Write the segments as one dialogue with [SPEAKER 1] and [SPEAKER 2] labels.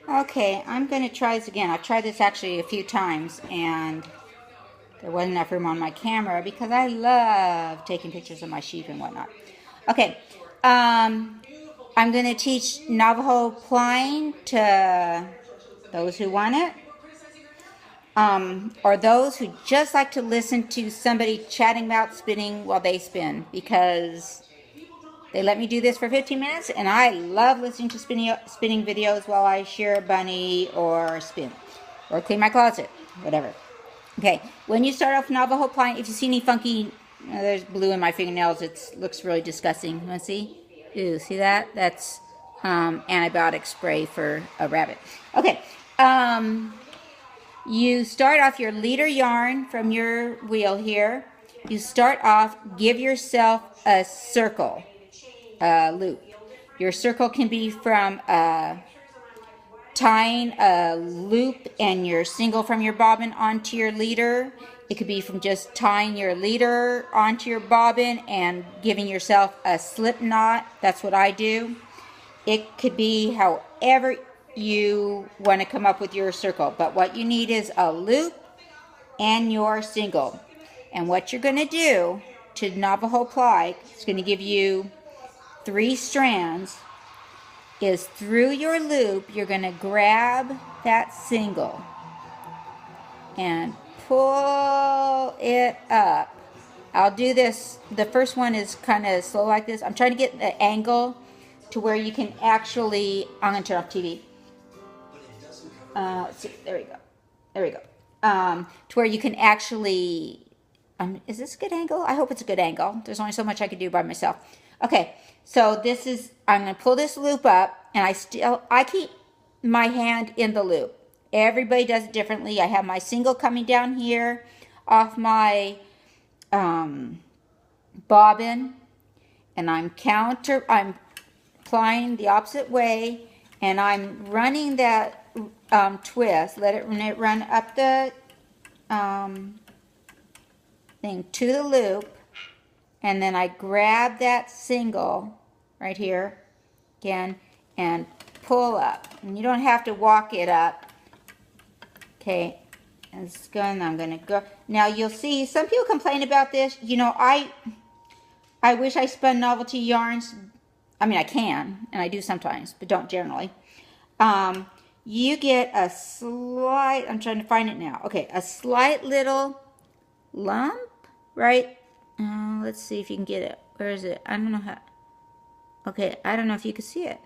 [SPEAKER 1] Okay, I'm going to try this again. I've tried this actually a few times, and there wasn't enough room on my camera because I love taking pictures of my sheep and whatnot. Okay, I'm going to teach Navajo plying to those who want it, or those who just like to listen to somebody chatting about spinning while they spin, because they let me do this for 15 minutes, and I love listening to spinning videos while I shear a bunny or spin or clean my closet, whatever. Okay, when you start off Navajo plying, if you see any funky, there's blue in my fingernails, it looks really disgusting. You want to see? Ew, see that? That's antibiotic spray for a rabbit. Okay, you start off your leader yarn from your wheel here. You start off, give yourself a circle. Loop. Your circle can be from tying a loop and your single from your bobbin onto your leader. It could be from just tying your leader onto your bobbin and giving yourself a slip knot. That's what I do. It could be however you want to come up with your circle. But what you need is a loop and your single. And what you're going to do to Navajo ply, it's going to give you 3 strands, is through your loop, you're going to grab that single and pull it up. I'll do this. The first one is kind of slow like this. I'm trying to get the angle to where you can actually, I'm going to turn off TV. Let's see, there we go. There we go. To where you can actually, is this a good angle? I hope it's a good angle. There's only so much I can do by myself. Okay, so this is, I'm going to pull this loop up, and I keep my hand in the loop. Everybody does it differently. I have my single coming down here off my bobbin, and I'm plying the opposite way, and I'm running that twist. Let it run up the thing to the loop, and then I grab that single right here again and pull up. And you don't have to walk it up. Okay, and it's going. I'm going to go. Now you'll see some people complain about this. You know, I wish I spun novelty yarns. I mean, I can, and I do sometimes, but don't generally. You get a slight, I'm trying to find it now. Okay, a slight little lump, right? Let's see if you can get it. Where is it? I don't know how. Okay, I don't know if you can see it.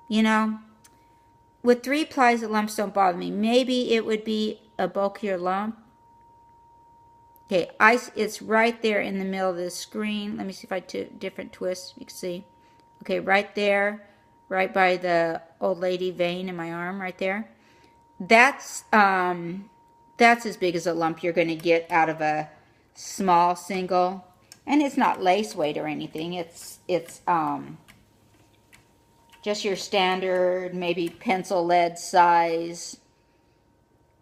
[SPEAKER 1] You know, with 3 plies, the lumps don't bother me. Maybe it would be a bulkier lump. Okay, it's right there in the middle of the screen. Let me see if I do different twists. You can see. Okay, right there, right by the old lady vein in my arm, right there. That's as big as a lump you're going to get out of a small single, and it's not lace weight or anything. It's just your standard, maybe pencil lead size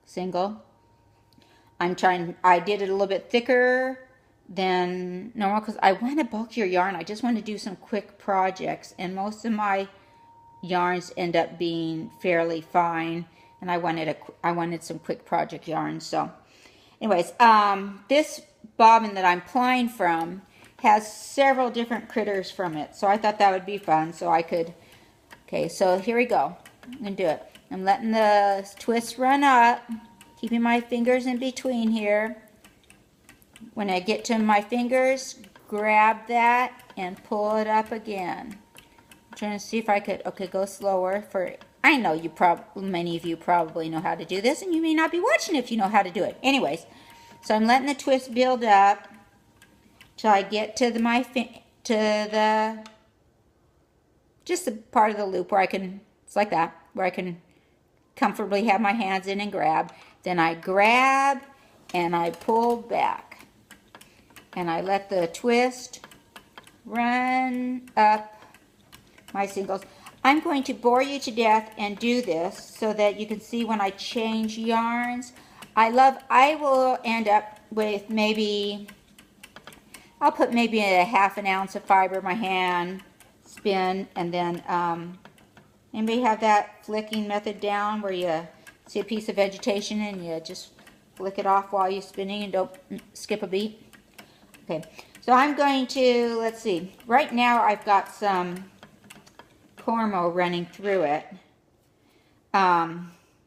[SPEAKER 1] single. I did it a little bit thicker than normal because I want a bulkier yarn. I just want to do some quick projects, and most of my yarns end up being fairly fine, and I wanted some quick project yarns. So anyways, this bobbin that I'm plying from has several different critters from it, so I thought that would be fun. So I could, okay, so here we go. I'm gonna do it. I'm letting the twist run up, keeping my fingers in between here. When I get to my fingers, grab that and pull it up again. I'm trying to see if I could, okay, go slower. I know many of you probably know how to do this, and you may not be watching if you know how to do it. Anyways, so I'm letting the twist build up till I get to just the part of the loop where I can, it's like that, where I can comfortably have my hands in and grab. Then I grab and I pull back, and I let the twist run up my singles. I'm going to bore you to death and do this so that you can see when I change yarns. I will end up with maybe, I'll put maybe a 1/2 ounce of fiber in my hand, spin, and then Anybody have that flicking method down where you see a piece of vegetation and you just flick it off while you're spinning and don't skip a beat? Okay, so I'm going to, let's see, right now I've got some Cormo running through it. A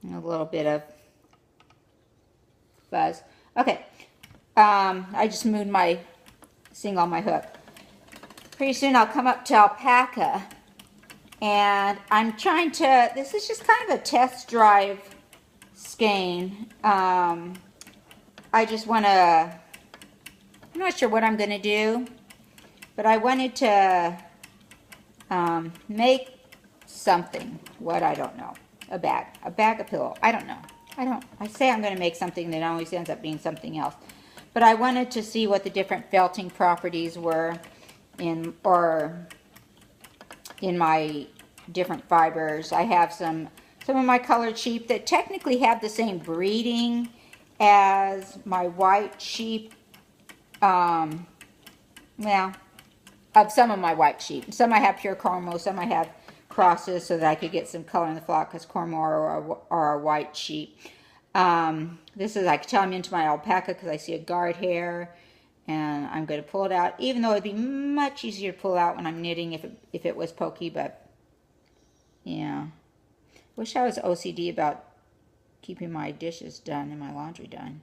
[SPEAKER 1] little bit of fuzz. Okay, I just moved my single on my hook. Pretty soon I'll come up to alpaca, and I'm trying to, this is just kind of a test drive skein. I just want to, I'm not sure what I'm going to do, but I wanted to make something. What? I don't know. A bag of pillow. I don't know. I say I'm going to make something that always ends up being something else. But I wanted to see what the different felting properties were in my different fibers. I have some of my colored sheep that technically have the same breeding as my white sheep. Well, of some of my white sheep. Some I have pure Cormo, some I have crosses so that I could get some color in the flock, because Cormo are a white sheep. This is, I can tell I'm into my alpaca because I see a guard hair, and I'm going to pull it out, even though it'd be much easier to pull out when I'm knitting if it was pokey, but yeah. Wish I was OCD about keeping my dishes done and my laundry done.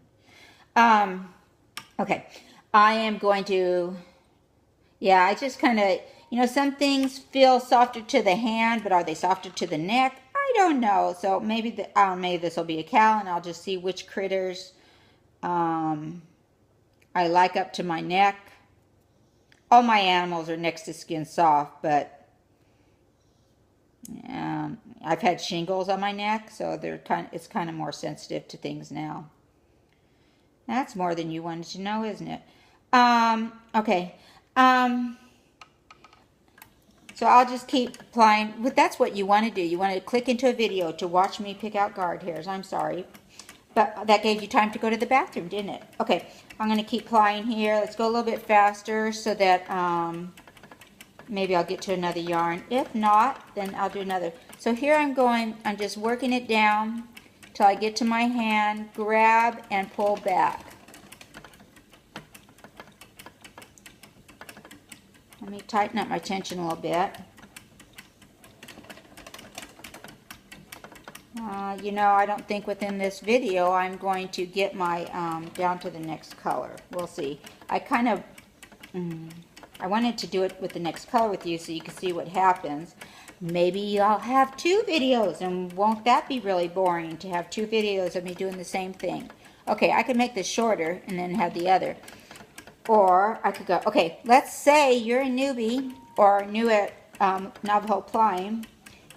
[SPEAKER 1] Okay. I am going to, yeah, I just kind of, you know, some things feel softer to the hand, but are they softer to the neck? I don't know. So maybe maybe this will be a cow, and I'll just see which critters I like up to my neck. All my animals are next to skin soft, but I've had shingles on my neck, so it's kind of more sensitive to things now. That's more than you wanted to know, isn't it? Okay. So I'll just keep plying. But that's what you want to do. You want to click into a video to watch me pick out guard hairs. I'm sorry. But that gave you time to go to the bathroom, didn't it? Okay. I'm going to keep plying here. Let's go a little bit faster so that maybe I'll get to another yarn. If not, then I'll do another. So here I'm just working it down till I get to my hand, grab, and pull back. Let me tighten up my tension a little bit. You know, I don't think within this video I'm going to get my down to the next color. We'll see. I kind of, I wanted to do it with the next color with you so you can see what happens. Maybe I'll have 2 videos, and won't that be really boring to have 2 videos of me doing the same thing? Okay, I could make this shorter and then have the other. Or I could go, okay, let's say you're a newbie or new at Navajo plying,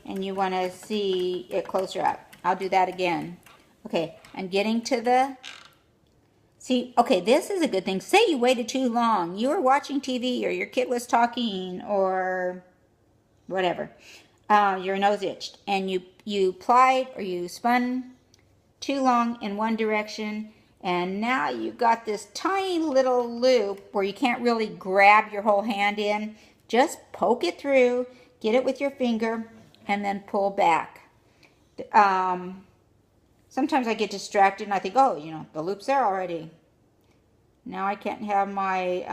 [SPEAKER 1] and you want to see it closer up. I'll do that again. Okay, I'm getting to the, see, okay, this is a good thing. Say you waited too long. You were watching TV, or your kid was talking, or whatever. Your nose itched, and you plied or you spun too long in one direction, and now you've got this tiny little loop where you can't really grab your whole hand in. Just poke it through, get it with your finger, and then pull back. Sometimes I get distracted and I think, oh, you know, the loop's there already. Now I can't have my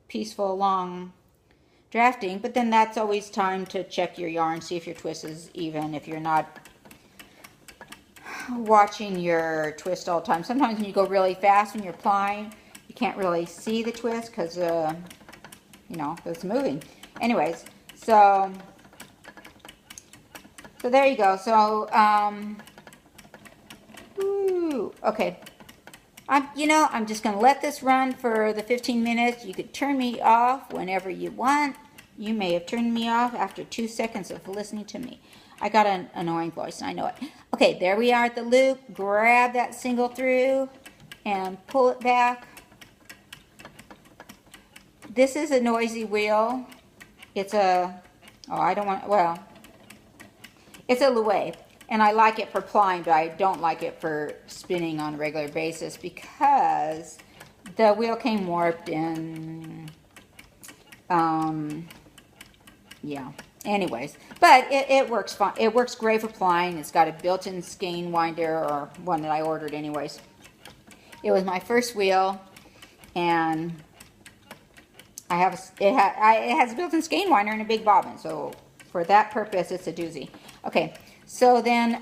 [SPEAKER 1] peaceful long drafting, but then that's always time to check your yarn, see if your twist is even, if you're not watching your twist all the time. Sometimes when you go really fast when you're plying, you can't really see the twist because, you know, it's moving. Anyways, so there you go. So, okay. I'm just going to let this run for the 15 minutes. You could turn me off whenever you want. You may have turned me off after 2 seconds of listening to me. I got an annoying voice, and I know it. Okay, there we are at the loop. Grab that single through and pull it back. This is a noisy wheel. It's a, it's a Louet. And I like it for plying, but I don't like it for spinning on a regular basis because the wheel came warped and, yeah, anyways, but it works fine. It works great for plying. It's got a built-in skein winder, or one that I ordered anyways. It was my first wheel, and it has a built-in skein winder and a big bobbin, so for that purpose, it's a doozy. Okay, so then,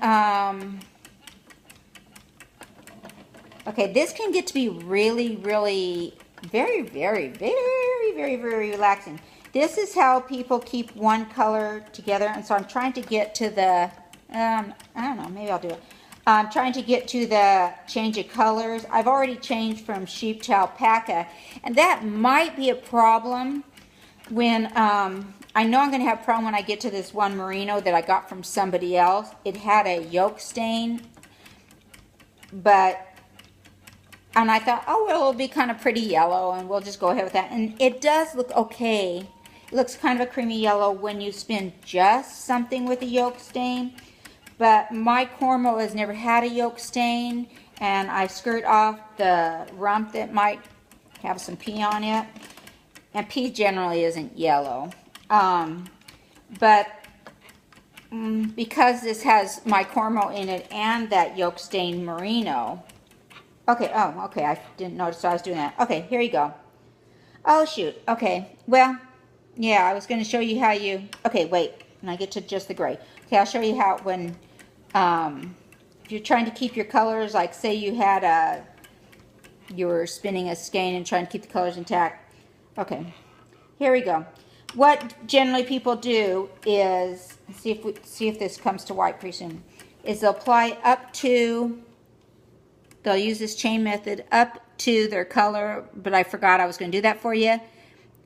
[SPEAKER 1] okay, this can get to be really, really, very, very, very, very, very relaxing. This is how people keep one color together, and so I'm trying to get to the, I don't know, maybe I'll do it. I'm trying to get to the change of colors. I've already changed from sheep to alpaca, and that might be a problem when, I know I'm going to have a problem when I get to this one merino that I got from somebody else. It had a yolk stain, and I thought, oh, well, it'll be kind of pretty yellow, and we'll just go ahead with that. And it does look okay. It looks kind of a creamy yellow when you spin just something with a yolk stain. But my cornmeal has never had a yolk stain, and I skirt off the rump that might have some pea on it. And pea generally isn't yellow. But because this has my cornmeal in it and that yolk stain merino. Okay, oh, okay, I didn't notice I was doing that. Okay, here you go. Oh, shoot. Okay, well, yeah, I was going to show you how you... Okay, wait, and I get to just the gray. Okay, I'll show you how when... if you're trying to keep your colors, like say you had you were spinning a skein and trying to keep the colors intact. Okay, here we go. What generally people do is, see if this comes to white pretty soon, is they'll apply up to, they'll use this chain method up to their color, but I forgot I was going to do that for you,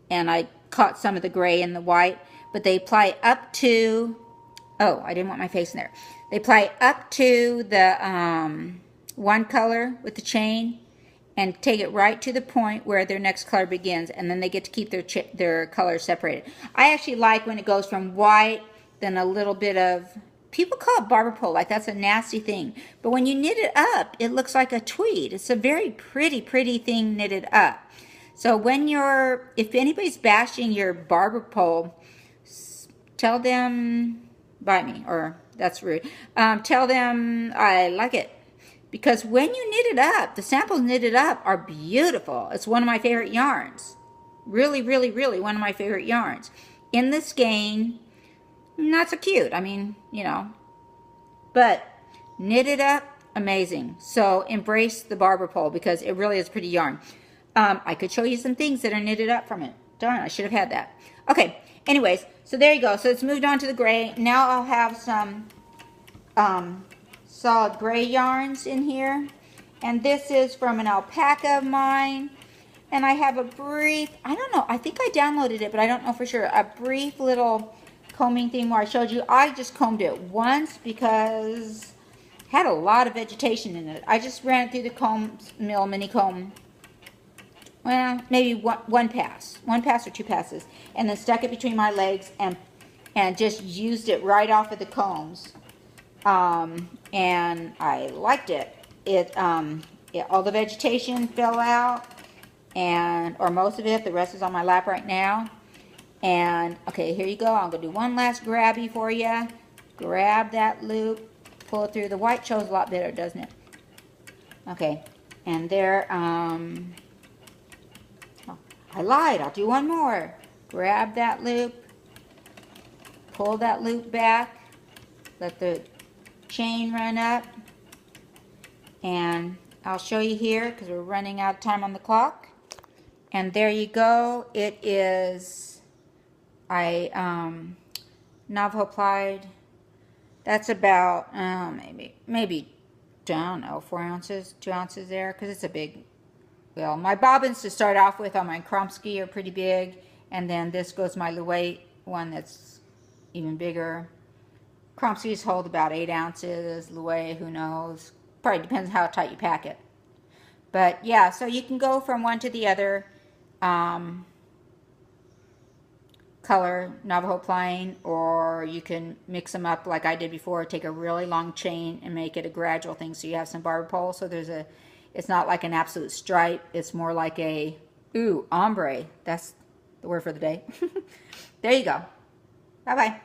[SPEAKER 1] and I caught some of the gray and the white, but they apply up to, oh, I didn't want my face in there. They apply up to the one color with the chain, and take it right to the point where their next color begins, and then they get to keep their colors separated. I actually like when it goes from white, then a little bit of, people call it barber pole, like that's a nasty thing. But when you knit it up, it looks like a tweed. It's a very pretty, pretty thing knitted up. So when if anybody's bashing your barber pole, tell them, bite me, or that's rude. Tell them I like it. Because when you knit it up, the samples knitted up are beautiful. It's one of my favorite yarns. Really, really, really one of my favorite yarns. In the skein, not so cute. I mean, you know. But knitted up, amazing. So embrace the barber pole because it really is pretty yarn. I could show you some things that are knitted up from it. Darn, I should have had that. Okay, anyways, so there you go. So it's moved on to the gray. Now I'll have some... solid gray yarns in here, and this is from an alpaca of mine, and I have a brief, I don't know, I think I downloaded it, but I don't know for sure, a brief little combing thing where I showed you. I just combed it once because it had a lot of vegetation in it. I just ran it through the comb mill mini comb, well, maybe one pass or two passes, and then stuck it between my legs and just used it right off of the combs. And I liked it. All the vegetation fell out, or most of it. The rest is on my lap right now. And okay, here you go. I'm gonna do one last grabby for you. Grab that loop, pull it through. The white shows a lot better, doesn't it? Okay, and there. Oh, I lied. I'll do one more. Grab that loop, pull that loop back, let the chain run up, and I'll show you here because we're running out of time on the clock. And there you go. It is Navaho plied. That's about maybe I don't know, 4 ounces, 2 ounces there, because it's a big. Well, my bobbins to start off with on my Kromsky are pretty big, and then this goes my Louet one that's even bigger. Kromskys hold about 8 ounces. Louet, who knows? Probably depends how tight you pack it. But yeah, so you can go from one to the other color, Navajo plying, or you can mix them up like I did before. Take a really long chain and make it a gradual thing, so you have some barber pole. So it's not like an absolute stripe. It's more like a ombre. That's the word for the day. There you go. Bye-bye.